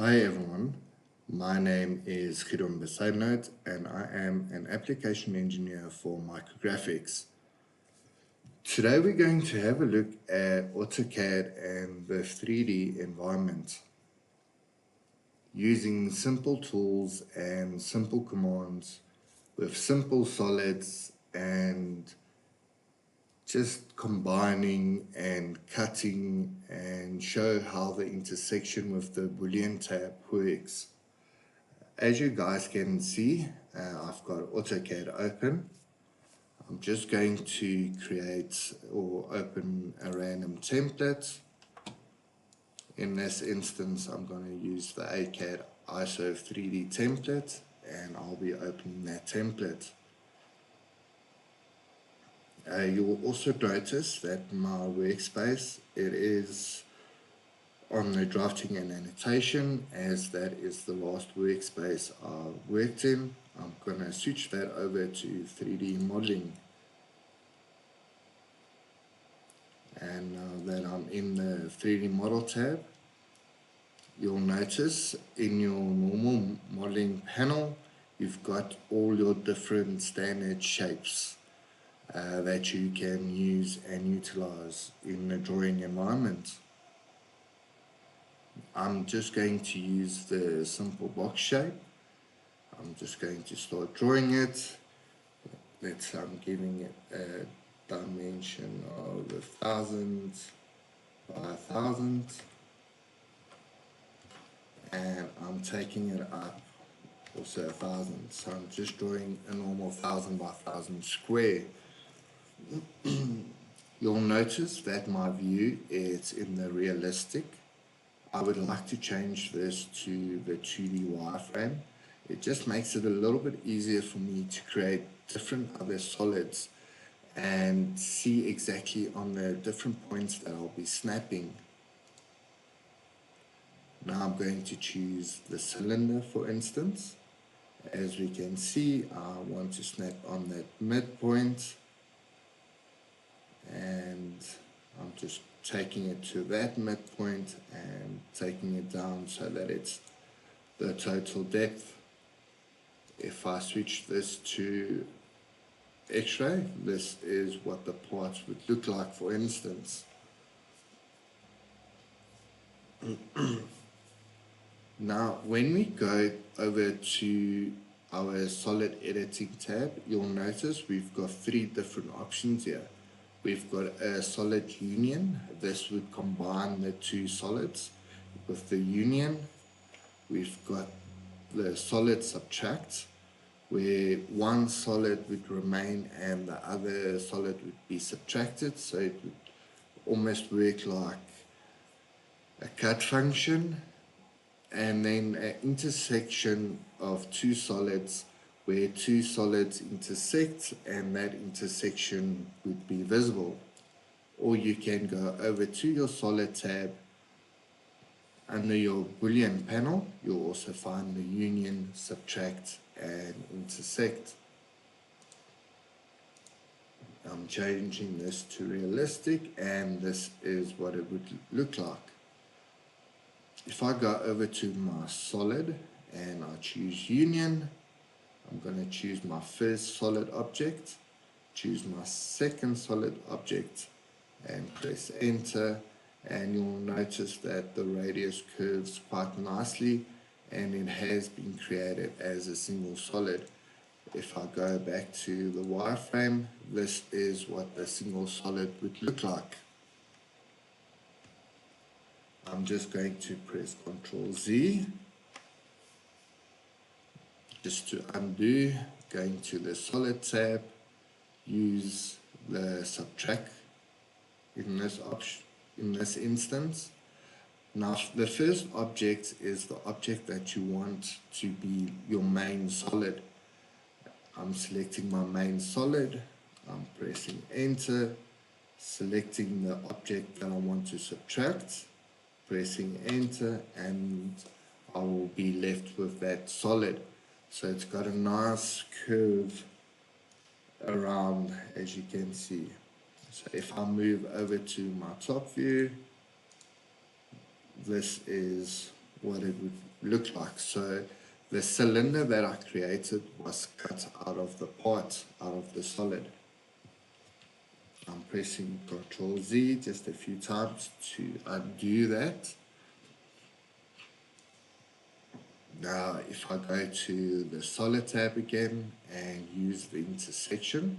Hi everyone, my name is Gideon Besaidnout and I am an application engineer for Micrographics. Today we're going to have a look at AutoCAD and the 3D environment. Using simple tools and simple commands with simple solids and just combining and cutting and show how the intersection with the Boolean tab works. As you guys can see, I've got AutoCAD open. I'm just going to create or open a random template. In this instance, I'm going to use the AutoCAD ISO 3D template and I'll be opening that template. You will also notice that my workspace, it is on the drafting and annotation, as that is the last workspace I worked in. I'm going to switch that over to 3D modeling. And now that I'm in the 3D model tab, you'll notice in your normal modeling panel, you've got all your different standard shapes that you can use and utilize in the drawing environment. I'm just going to use the simple box shape. I'm just going to start drawing it. I'm giving it a dimension of 1,000 by 1,000. And I'm taking it up also 1,000. So I'm just drawing a normal 1,000 by 1,000 square. You'll notice that my view is in the realistic. I would like to change this to the 2D wireframe. It just makes it a little bit easier for me to create different other solids and see exactly on the different points that I'll be snapping. Now I'm going to choose the cylinder, for instance. As we can see, I want to snap on that midpoint, and I'm just taking it to that midpoint and taking it down so that it's the total depth. If I switch this to X-ray, this is what the parts would look like, for instance. Now, when we go over to our solid editing tab, you'll notice we've got three different options here. We've got a solid union. This would combine the two solids. With the union, we've got the solid subtract, where one solid would remain and the other solid would be subtracted. So it would almost work like a cut function. And then an intersection of two solids, where two solids intersect and that intersection would be visible. Or you can go over to your solid tab. Under your Boolean panel, you'll also find the union, subtract and intersect. I'm changing this to realistic, and this is what it would look like. If I go over to my solid and I choose union, I'm going to choose my first solid object, choose my second solid object and press enter, and you'll notice that the radius curves quite nicely and it has been created as a single solid. If I go back to the wireframe, this is what the single solid would look like. I'm just going to press Ctrl Z just to undo, going to the solid tab, use the subtract in this instance. Now the first object is the object that you want to be your main solid. I'm selecting my main solid, I'm pressing enter, selecting the object that I want to subtract, pressing enter, and I will be left with that solid. So it's got a nice curve around, as you can see. So if I move over to my top view, this is what it would look like. So the cylinder that I created was cut out of the part, out of the solid. I'm pressing Ctrl Z just a few times to undo that. Now if I go to the solid tab again and use the intersection,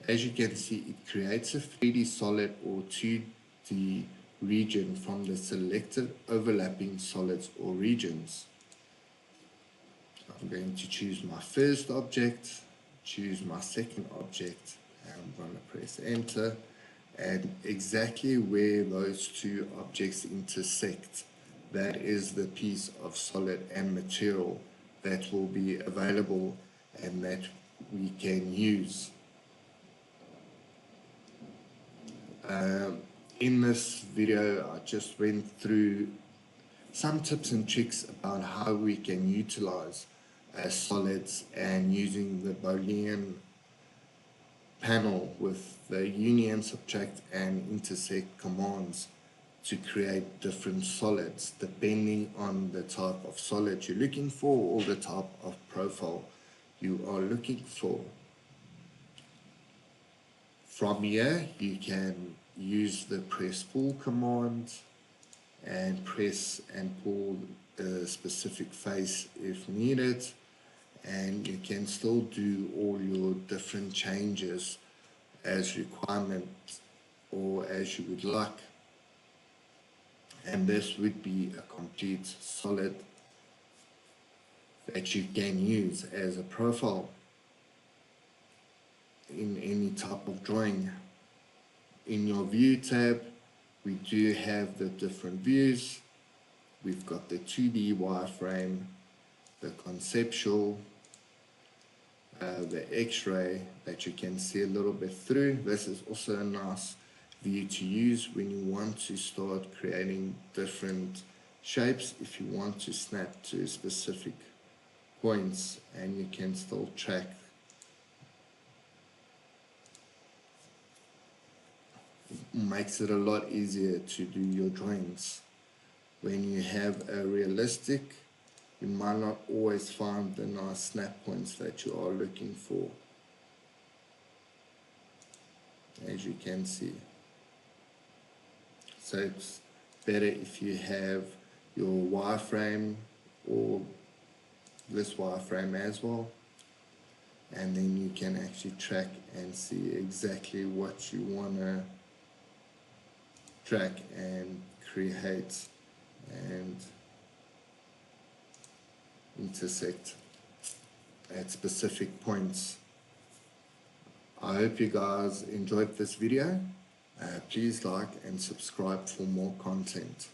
as you can see, it creates a 3D solid or 2D region from the selected overlapping solids or regions. I'm going to choose my first object, choose my second object, and I'm going to press enter. And exactly where those two objects intersect, that is the piece of solid and material that will be available and that we can use. In this video, I just went through some tips and tricks about how we can utilize solids and using the Boolean panel with the union, subtract, and intersect commands to create different solids depending on the type of solid you're looking for or the type of profile you are looking for. From here, you can use the press pull command and press and pull a specific face if needed, and you can still do all your different changes as requirement or as you would like, and this would be a complete solid that you can use as a profile in any type of drawing. In your view tab, we do have the different views. We've got the 2D wireframe, the conceptual, the X-ray that you can see a little bit through. This is also a nice view to use when you want to start creating different shapes, if you want to snap to specific points and you can still track. Makes it a lot easier to do your drawings. When you have a realistic, you might not always find the nice snap points that you are looking for, as you can see. So it's better if you have your wireframe or this wireframe as well, and then you can actually track and see exactly what you want to track and create and intersect at specific points. I hope you guys enjoyed this video. Please like and subscribe for more content.